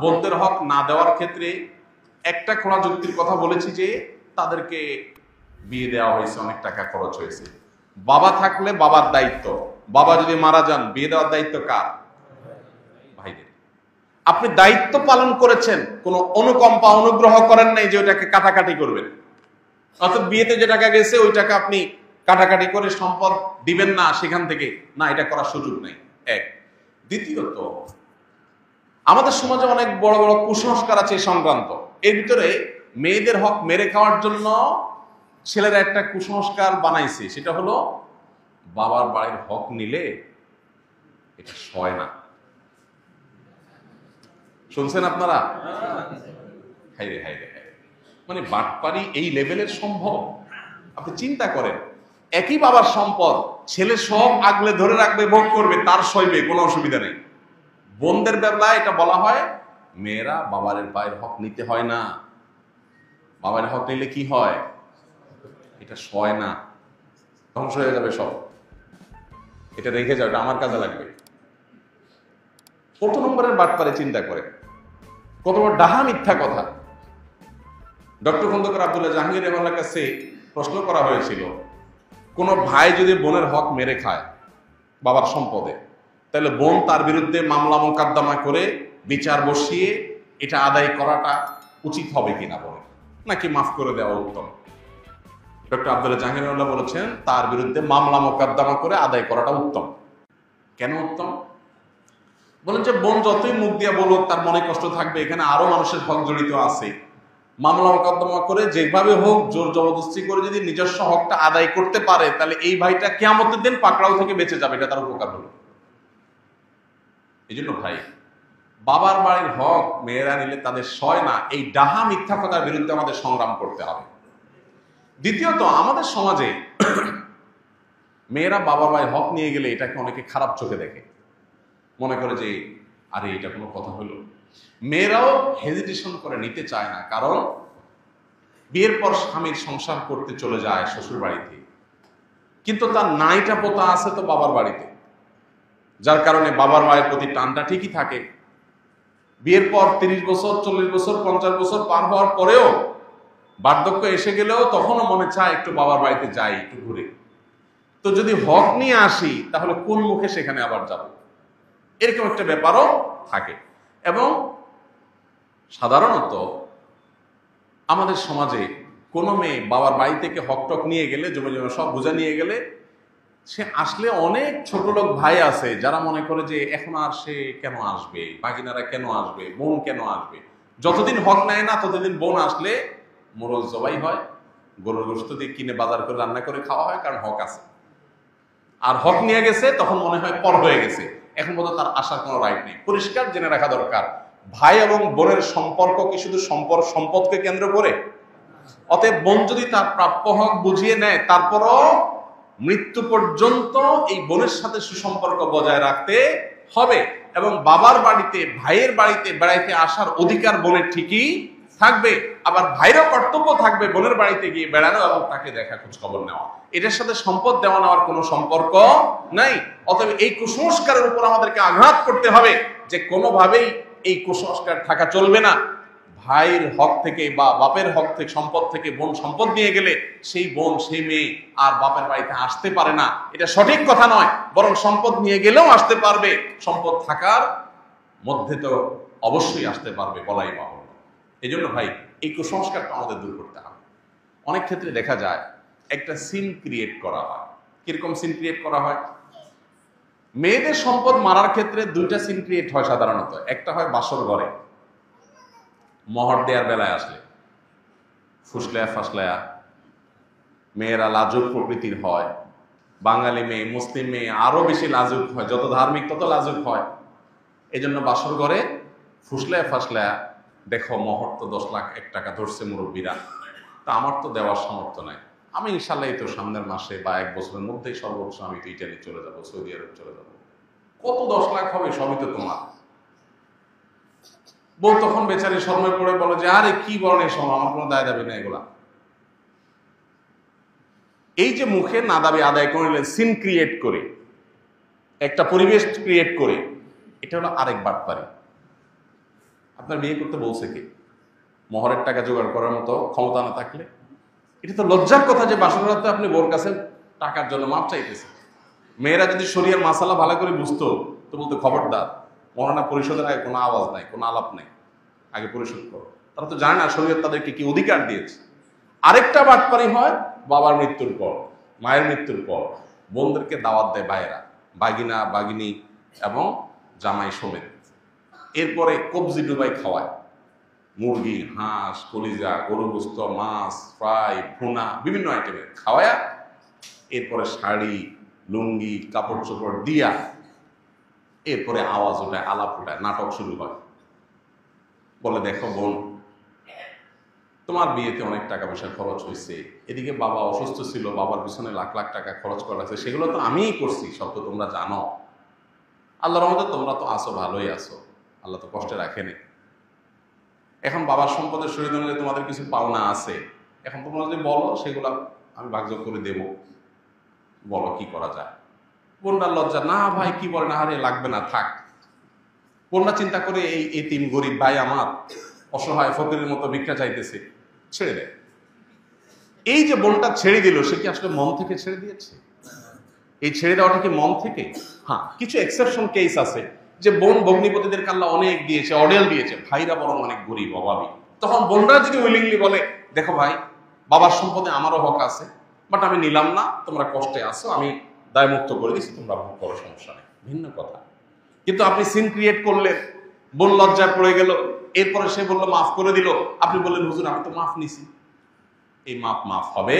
বোনদের হক না দেওয়ার ক্ষেত্রে একটা খোলা যুক্তির কথা বলেছি যে তাদেরকে বিয়ে দেওয়া হয়েছে, অনেক টাকা খরচ হয়েছে। বাবা থাকলে বাবার দায়িত্ব, বাবা যদি মারা যান বিয়ে দেওয়ার দায়িত্ব কার? ভাইদের। আপনি দায়িত্ব পালন করেছেন, কোনো অনুকম্পা অনুগ্রহ করেন নাই যে ওইটাকে কাটাকাটি করবেন, অর্থাৎ বিয়েতে যে টাকা গেছে ওই টাকা আপনি কাটাকাটি করে সম্পদ দিবেন না সেখান থেকে, না, এটা করার সুযোগ নেই। এক। দ্বিতীয়ত, আমাদের সমাজে অনেক বড় বড় কুসংস্কার আছে এই সংক্রান্ত। এর ভিতরে মেয়েদের হক মেরে খাওয়ার জন্য ছেলেরা একটা কুসংস্কার বানাইছে, সেটা হলো বাবার বাড়ির হক নিলে এটা সয় না। শুনছেন আপনারা? হাইরে হাইরে হাইরে, মানে বাটপারি এই লেভেলের সম্ভব? আপনি চিন্তা করেন, একই বাবার সম্পদ, ছেলে সব আগলে ধরে রাখবে, ভোগ করবে, তার সইবে, কোনো অসুবিধা নেই। বোনদের বেলায় এটা বলা হয় মেয়েরা বাবার বাড়ির হক নিতে হয় না, বাবার হক নিলে কি হয়? এটা সয় না, ধ্বংস হয়ে যাবে সব, এটা রেখে যাও, এটা আমার কাজে লাগবে। কত নম্বরের বাটপারে চিন্তা করে, কত বড় ডাহা মিথ্যা কথা। ডক্টর খন্দকার আব্দুল্লাহ জাহাঙ্গীর রহমানের কাছে প্রশ্ন করা হয়েছিল, কোন ভাই যদি বোনের হক মেরে খায় বাবার সম্পদে, তাহলে বোন তার বিরুদ্ধে মামলা মোকদ্দমা করে বিচার বসিয়ে এটা আদায় করাটা উচিত হবে কিনা বলে, নাকি মাফ করে দেওয়া উত্তম? ডক্টর আব্দুল্লাহ জাহাঙ্গীর রহমাল্লাহ বলেছেন তার বিরুদ্ধে মামলা মোকদ্দমা করে আদায় করাটা উত্তম। কেন উত্তম? বলেন যে বোন যতই মুখ দিয়ে বলুক তার মনে কষ্ট থাকবে, এখানে আরো মানুষের হক জড়িত আছে। মামলা মোকদ্দমা করে যেভাবে হোক জোর জবরদস্তি করে যদি নিজস্ব হকটা আদায় করতে পারে, তাহলে এই ভাইটা কিয়ামতের দিন পাকড়াও থেকে বেঁচে যাবে, এটা তার উপকার হলো। এই জন্য ভাই, বাবার বাড়ির হক মেয়েরা নিলে তাদের সয় না, এই ডাহা মিথ্যা কথার বিরুদ্ধে আমাদের সংগ্রাম করতে হবে। দ্বিতীয়ত, আমাদের সমাজে মেয়েরা বাবার বাড়ির হক নিয়ে গেলে এটাকে অনেকে খারাপ চোখে দেখে, মনে করে যে আরে এটা কোনো কথা হলো। মেয়েরাও হেজিটেশন করে নিতে চায় না, কারণ বিয়ের পর স্বামীর সংসার করতে চলে যায় শ্বশুর বাড়িতে, কিন্তু তার নাইটা পোতা আছে তো বাবার বাড়িতে, যার কারণে বাবার মায়ের প্রতি টানটা ঠিকই থাকে। বিয়ের পর 30 বছর 40 বছর 50 বছর পার হওয়ার পরেও, বার্ধক্য এসে গেলেও তখনও মনে চায় একটু বাবার বাড়িতে যাই, একটু ঘুরে। তো যদি হক নিয়ে আসি তাহলে কোন মুখে সেখানে আবার যাব, এরকম একটা ব্যাপারও থাকে। এবং সাধারণত আমাদের সমাজে কোনো মেয়ে বাবার বাড়ি থেকে হক টক নিয়ে গেলে, জমে জমে সব বোঝা নিয়ে গেলে, সে আসলে অনেক ছোট লোক ভাই আছে যারা মনে করে যে এখন আর সে কেন আসবে, বাগিনারা কেন আসবে, বোন কেন আসবে। যতদিন হক নেয় না ততদিন বোন আসলে মোরল জবাই হয়, গরুর গোশত দিয়ে কিনে বাজার করে রান্না করে খাওয়া হয়, কারণ হক আছে। আর হক নিয়ে গেছে তখন মনে হয় পর হয়ে গেছে, এখন পর্যন্ত তার আসার কোনো রাইট নেই। পরিষ্কার জেনে রাখা দরকার, ভাই এবং বোনের সম্পর্ক কি শুধু সম্পদকে কেন্দ্র করে? অতএব বোন যদি তার প্রাপ্য হক বুঝিয়ে নেয়, তারপরও মৃত্যু পর্যন্ত এই বোনের সাথে সুসম্পর্ক বজায় রাখতে হবে। এবং বাবার বাড়িতে, ভাইয়ের বাড়িতে বেড়াইতে আসার অধিকার বোনের ঠিকই থাকবে, আবার ভাইয়েরও কর্তব্য থাকবে বোনের বাড়িতে গিয়ে বেড়ানো এবং তাকে দেখা, খোঁজ খবর নেওয়া। এটার সাথে সম্পদ দেওয়া নেওয়ার কোনো সম্পর্ক নাই। অতএব এই কুসংস্কারের উপর আমাদেরকে আঘাত করতে হবে যে কোনোভাবেই এই কুসংস্কার থাকা চলবে না। ভাইয়ের হক থেকে বা বাপের হক থেকে, সম্পদ থেকে বোন সম্পদ নিয়ে গেলে সেই বোন, সেই মেয়ে আর বাপের বাড়িতে আসতে পারে না, এটা সঠিক কথা নয়। বরং সম্পদ নিয়ে গেলেও আসতে পারবে, সম্পদ থাকার মধ্যে তো অবশ্যই আসতে পারবে, বলাই বাহুল্য। এই জন্য ভাই, এই কুসংস্কারটা আমাদের দূর করতে হবে। অনেক ক্ষেত্রে দেখা যায় একটা সিন ক্রিয়েট করা হয়। কিরকম সিন ক্রিয়েট করা হয়? মেয়েদের সম্পদ মারার ক্ষেত্রে দুইটা সিন ক্রিয়েট হয় সাধারণত। একটা হয় বাসর ঘরে, মহর দেওয়ার বেলায় আসলে ফুসলায়া ফাসলায়া, মেয়েরা লাজুক প্রকৃতির হয়। বাঙালি মেয়ে, মুসলিম মেয়ে আরো বেশি লাজুক হয়, যত ধার্মিক তত লাজুক হয়। এই জন্য বাসর ঘরে ফুসলায়া ফাসলায়া, দেখো মহর তো 10 লাখ 1 টাকা ধরছে মুরব্বীরা, তা আমার তো দেওয়ার সামর্থ্য নাই, আমি ইনশাল্লাহ এই তো সামনের মাসে বা 1 বছরের মধ্যেই সর্বোচ্চ আমি তো ইটালি চলে যাবো, সৌদি আরব চলে যাবো, কত 10 লাখ হবে, সবই তো তোমার। বউ তখন বেচারি শর্মে পড়ে বলে যে আরে কি বলেন এই সময়, আমার কোনো দায় দাবি না এগুলা। এই যে মুখে না দাবি আদায় করে নিলেন, সিন ক্রিয়েট করে, একটা পরিবেশ ক্রিয়েট করে, এটা হলো আরেক বাটপারি। আপনার বিয়ে করতে বলছে কে? মোহরের টাকা জোগাড় করার মতো ক্ষমতা না থাকলে? এটা তো লজ্জার কথা যে বাসর রাতে আপনি বোর কাছে টাকার জন্য মাপ চাইতেছেন। মেয়েরা যদি শরিয়ার মাসালা ভালো করে বুঝতো তো বলতো, খবরদার, মহারণা পরিশোধের আগে কোনো আওয়াজ নাই, কোনো আলাপ নাই, আগে পরিশোধ করো। তারা তো জানে না শরীয়ত তাদেরকে কি অধিকার দিয়েছে। আরেকটা বাটপারি হয় বাবার মৃত্যুর পর, মায়ের মৃত্যুর পর বোনদেরকে দাওয়াত দেয় ভাইয়েরা, বাগিনা বাগিনী এবং জামাই সমেত। এরপরে কবজি ডুবাই খাওয়ায়, মুরগি, হাঁস, কলিজা, গরু গোস্ত, মাছ ফ্রাই, ভুনা, বিভিন্ন আইটেমের খাওয়ায়া এরপরে শাড়ি, লুঙ্গি, কাপড় চোপড় দিয়া এরপরে আওয়াজ ওঠায়, আলাপ ওঠায়, নাটক শুরু হয়। বলে, দেখো বোন, তোমার বিয়েতে অনেক টাকা পয়সা খরচ হয়েছে, এদিকে বাবা অসুস্থ ছিল, বাবার পিছনে লাখ লাখ টাকা খরচ করা লাগছে, সেগুলো তো আমিই করছি, সব তো তোমরা জানো। আল্লাহর রহমতে তোমরা তো আসো, ভালোই আসো, আল্লাহ তো কষ্টে রাখেনি। এখন বাবার সম্পদের শরীর অনুযায়ী তোমাদের কিছু পাওনা আছে, এখন তোমরা যদি বলো সেগুলো আমি ভাগযোগ করে দেব, বলো কি করা যায়। বোনটার লজ্জা, না ভাই কি বলে, না আরে লাগবে না, থাক। বোনরা চিন্তা করে এই তিন গরিব ভাই আমার অসহায় ফকিরের মতো ভিক্ষা চাইতেছে, ছেড়ে দেয়। এই যে বোনটা ছেড়ে দিল, সে কি আসলে মন থেকে ছেড়ে দিয়েছে? এই ছেড়ে দেওয়াটা কি মন থেকে? হ্যাঁ, কিছু এক্সেপশন কেস আছে যে বোন ভগ্নিপতিদের আল্লাহ অনেক দিয়েছে, অডেল দিয়েছে, ভাইরা বরং অনেক গরিব, অভাবী। তখন বোনরা যদি উইলিংলি বলে, দেখো ভাই, বাবার সম্পদে আমারও হক আছে, বাট আমি নিলাম না, তোমরা কষ্টে আসো, আমি দায়মুক্ত করে দিচ্ছি, তোমরা ভোগ করো, সমস্যা নেই, ভিন্ন কথা। কিন্তু আপনি সিন ক্রিয়েট করলেন, বোন লজ্জায় পড়ে গেল, এরপরে সে বললো মাফ করে দিল, আপনি বললেন হুজুর আমি তো মাফ নিছি। এই মাফ হবে